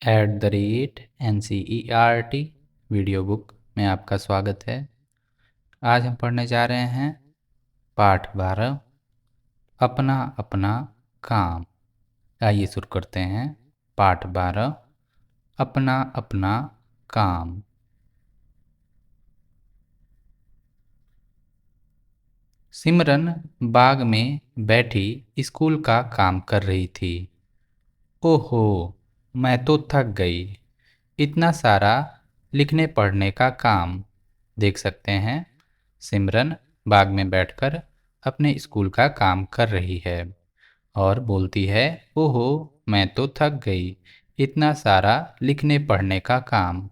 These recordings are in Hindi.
NCERT वीडियो बुक में आपका स्वागत है। आज हम पढ़ने जा रहे हैं पाठ 12 अपना अपना काम। आइए शुरू करते हैं। पाठ 12 अपना अपना काम। सिमरन बाग में बैठी स्कूल का काम कर रही थी। ओहो, मैं तो थक गई। इतना सारा लिखने पढ़ने का काम। देख सकते हैं सिमरन बाग में बैठकर अपने स्कूल का काम कर रही है और बोलती है, ओहो, मैं तो थक गई। इतना सारा लिखने पढ़ने का काम।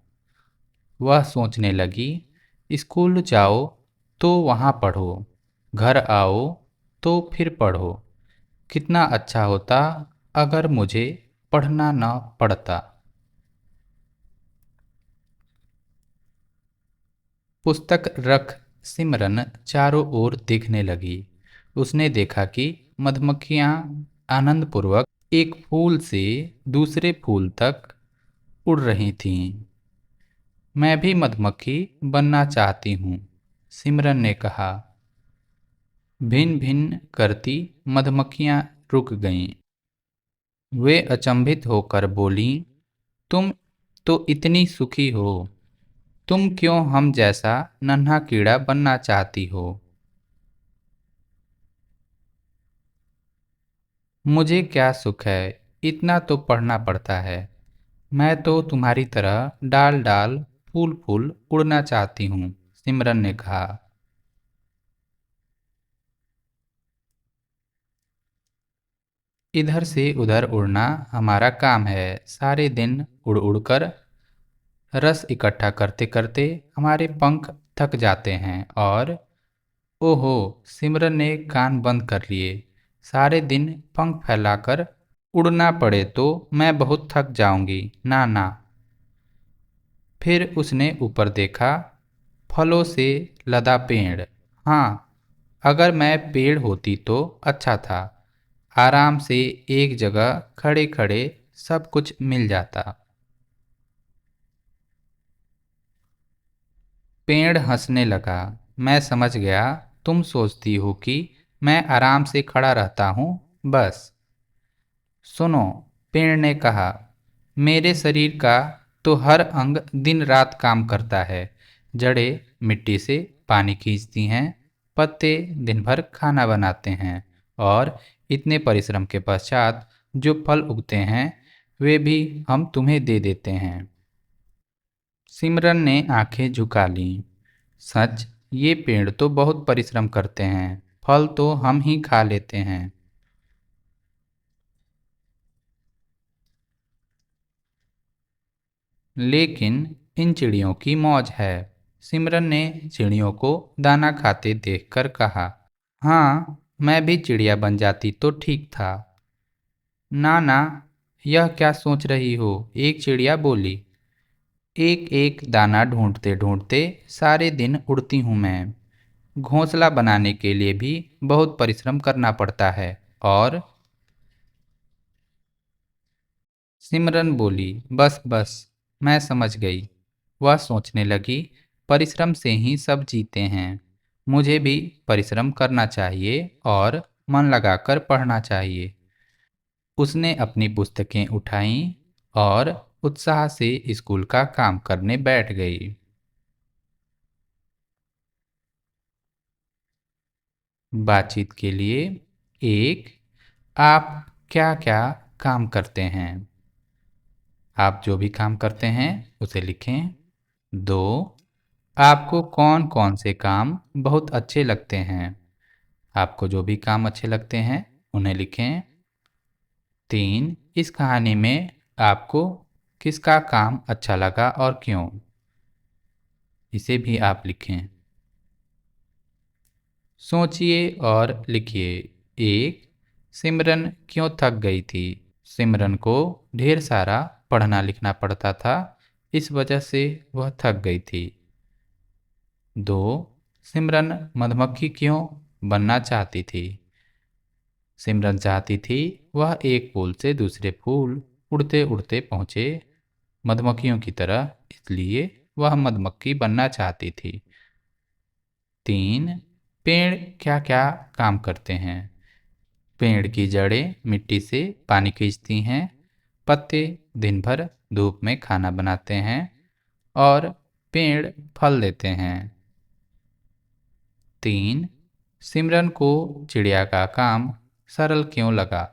वह सोचने लगी, स्कूल जाओ तो वहाँ पढ़ो, घर आओ तो फिर पढ़ो। कितना अच्छा होता अगर मुझे पढ़ना न पड़ता। पुस्तक रख सिमरन चारों ओर देखने लगी। उसने देखा कि मधुमक्खियां आनंदपूर्वक एक फूल से दूसरे फूल तक उड़ रही थीं। मैं भी मधुमक्खी बनना चाहती हूँ, सिमरन ने कहा। भिन भिन करती मधुमक्खियां रुक गईं। वे अचंभित होकर बोलीं, तुम तो इतनी सुखी हो, तुम क्यों हम जैसा नन्हा कीड़ा बनना चाहती हो? मुझे क्या सुख है, इतना तो पढ़ना पड़ता है। मैं तो तुम्हारी तरह डाल डाल फूल फूल उड़ना चाहती हूँ, सिमरन ने कहा। इधर से उधर उड़ना हमारा काम है। सारे दिन उड़ उड़कर रस इकट्ठा करते करते हमारे पंख थक जाते हैं और ओहो, सिमरन ने कान बंद कर लिए। सारे दिन पंख फैलाकर उड़ना पड़े तो मैं बहुत थक जाऊंगी। ना ना। फिर उसने ऊपर देखा, फलों से लदा पेड़। हाँ, अगर मैं पेड़ होती तो अच्छा था। आराम से एक जगह खड़े खड़े सब कुछ मिल जाता। पेड़ हंसने लगा। मैं समझ गया, तुम सोचती हो कि मैं आराम से खड़ा रहता हूँ बस। सुनो, पेड़ ने कहा, मेरे शरीर का तो हर अंग दिन रात काम करता है। जड़ें मिट्टी से पानी खींचती हैं, पत्ते दिन भर खाना बनाते हैं और इतने परिश्रम के पश्चात जो फल उगते हैं वे भी हम तुम्हें दे देते हैं। सिमरन ने आंखें झुका लीं। सच, ये पेड़ तो बहुत परिश्रम करते हैं, फल तो हम ही खा लेते हैं। लेकिन इन चिड़ियों की मौज है, सिमरन ने चिड़ियों को दाना खाते देखकर कहा। हाँ, मैं भी चिड़िया बन जाती तो ठीक था। ना ना, यह क्या सोच रही हो, एक चिड़िया बोली। एक एक दाना ढूंढते ढूंढते सारे दिन उड़ती हूँ मैं। घोंसला बनाने के लिए भी बहुत परिश्रम करना पड़ता है। और सिमरन बोली, बस बस, मैं समझ गई। वह सोचने लगी, परिश्रम से ही सब जीते हैं। मुझे भी परिश्रम करना चाहिए और मन लगाकर पढ़ना चाहिए। उसने अपनी पुस्तकें उठाईं और उत्साह से स्कूल का काम करने बैठ गई। बातचीत के लिए एक, आप क्या क्या काम करते हैं? आप जो भी काम करते हैं उसे लिखें। दो, आपको कौन कौन से काम बहुत अच्छे लगते हैं? आपको जो भी काम अच्छे लगते हैं उन्हें लिखें। तीन, इस कहानी में आपको किसका काम अच्छा लगा और क्यों? इसे भी आप लिखें। सोचिए और लिखिए। एक, सिमरन क्यों थक गई थी? सिमरन को ढेर सारा पढ़ना लिखना पड़ता था, इस वजह से वह थक गई थी। दो, सिमरन मधुमक्खी क्यों बनना चाहती थी? सिमरन चाहती थी वह एक फूल से दूसरे फूल उड़ते उड़ते पहुँचे मधुमक्खियों की तरह, इसलिए वह मधुमक्खी बनना चाहती थी। 3. पेड़ क्या क्या काम करते हैं? पेड़ की जड़ें मिट्टी से पानी खींचती हैं, पत्ते दिन भर धूप में खाना बनाते हैं और पेड़ फल देते हैं। 3. सिमरन को चिड़िया का काम सरल क्यों लगा?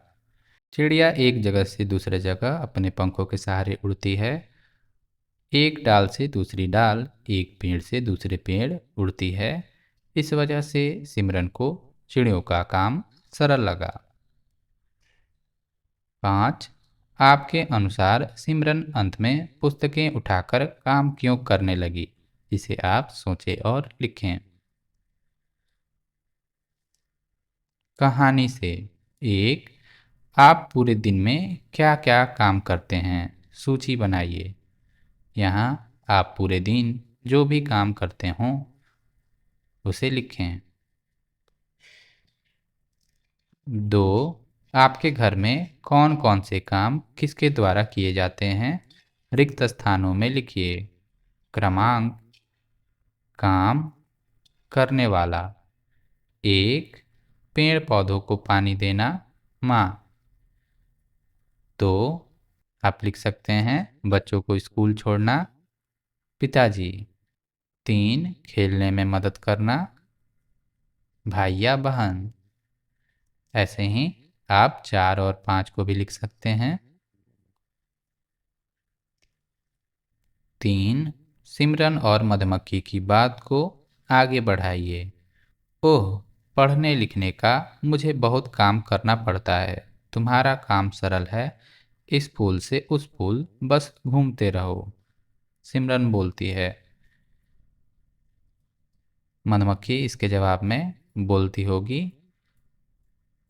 चिड़िया एक जगह से दूसरे जगह अपने पंखों के सहारे उड़ती है। एक डाल से दूसरी डाल, एक पेड़ से दूसरे पेड़ उड़ती है। इस वजह से सिमरन को चिड़ियों का काम सरल लगा। 5. आपके अनुसार सिमरन अंत में पुस्तकें उठाकर काम क्यों करने लगी? इसे आप सोचें और लिखें। कहानी से। 1. आप पूरे दिन में क्या क्या काम करते हैं? सूची बनाइए। यहाँ आप पूरे दिन जो भी काम करते हों उसे लिखें। 2. आपके घर में कौन कौन से काम किसके द्वारा किए जाते हैं? रिक्त स्थानों में लिखिए। क्रमांक, काम, करने वाला। 1. पेड़ पौधों को पानी देना, माँ। 2. आप लिख सकते हैं बच्चों को स्कूल छोड़ना, पिताजी। 3. खेलने में मदद करना, भाई या बहन। ऐसे ही आप 4 और 5 को भी लिख सकते हैं। 3. सिमरन और मधुमक्खी की बात को आगे बढ़ाइए। ओह, पढ़ने लिखने का मुझे बहुत काम करना पड़ता है। तुम्हारा काम सरल है, इस फूल से उस फूल बस घूमते रहो। सिमरन बोलती है। मधुमक्खी इसके जवाब में बोलती होगी,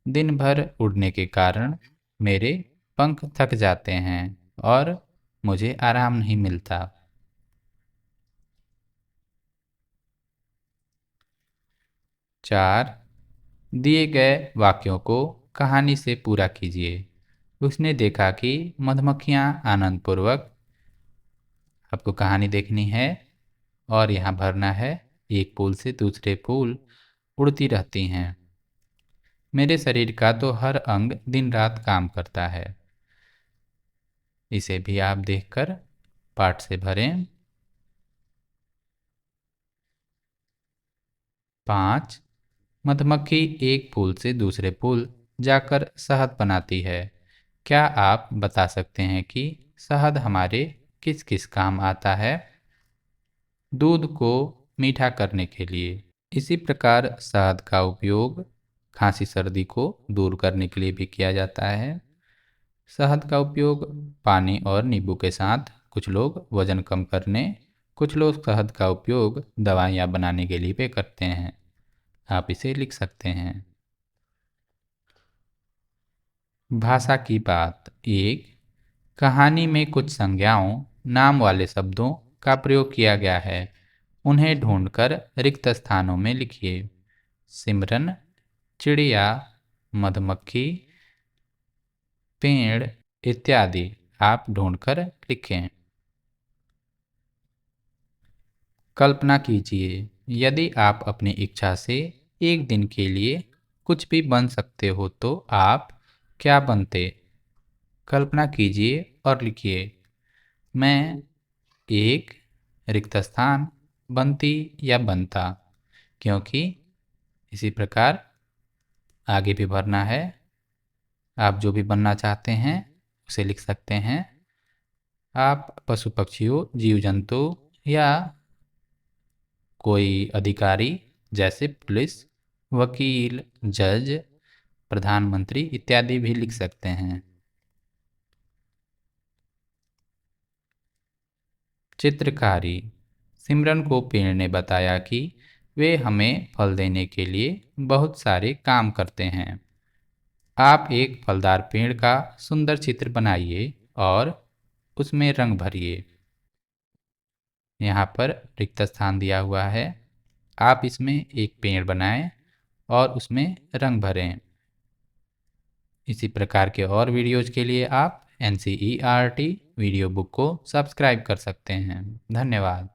दिन भर उड़ने के कारण मेरे पंख थक जाते हैं और मुझे आराम नहीं मिलता। 4. दिए गए वाक्यों को कहानी से पूरा कीजिए। उसने देखा कि मधुमक्खियाँ आनंदपूर्वक, आपको कहानी देखनी है और यहाँ भरना है, एक पुल से दूसरे पुल उड़ती रहती हैं। मेरे शरीर का तो हर अंग दिन रात काम करता है। इसे भी आप देखकर पाठ से भरें। 5. मधुमक्खी एक फूल से दूसरे फूल जाकर शहद बनाती है। क्या आप बता सकते हैं कि शहद हमारे किस किस काम आता है? दूध को मीठा करने के लिए। इसी प्रकार शहद का उपयोग खांसी सर्दी को दूर करने के लिए भी किया जाता है। शहद का उपयोग पानी और नींबू के साथ कुछ लोग वजन कम करने, कुछ लोग शहद का उपयोग दवाइयाँ बनाने के लिए भी करते हैं। आप इसे लिख सकते हैं। भाषा की बात। 1. कहानी में कुछ संज्ञाओं, नाम वाले शब्दों का प्रयोग किया गया है। उन्हें ढूंढकर रिक्त स्थानों में लिखिए। सिमरन, चिड़िया, मधुमक्खी, पेड़ इत्यादि आप ढूंढकर लिखें। कल्पना कीजिए, यदि आप अपनी इच्छा से एक दिन के लिए कुछ भी बन सकते हो तो आप क्या बनते? कल्पना कीजिए और लिखिए। मैं एक रिक्त स्थान बनती या बनता, क्योंकि इसी प्रकार आगे भी भरना है। आप जो भी बनना चाहते हैं उसे लिख सकते हैं। आप पशु पक्षियों, जीव जंतु या कोई अधिकारी जैसे पुलिस, वकील, जज, प्रधानमंत्री इत्यादि भी लिख सकते हैं। चित्रकारी। सिमरन को पेड़ ने बताया कि वे हमें फल देने के लिए बहुत सारे काम करते हैं। आप एक फलदार पेड़ का सुंदर चित्र बनाइए और उसमें रंग भरिए। यहाँ पर रिक्त स्थान दिया हुआ है, आप इसमें एक पेड़ बनाएं और उसमें रंग भरें। इसी प्रकार के और वीडियोज के लिए आप NCERT वीडियो बुक को सब्सक्राइब कर सकते हैं। धन्यवाद।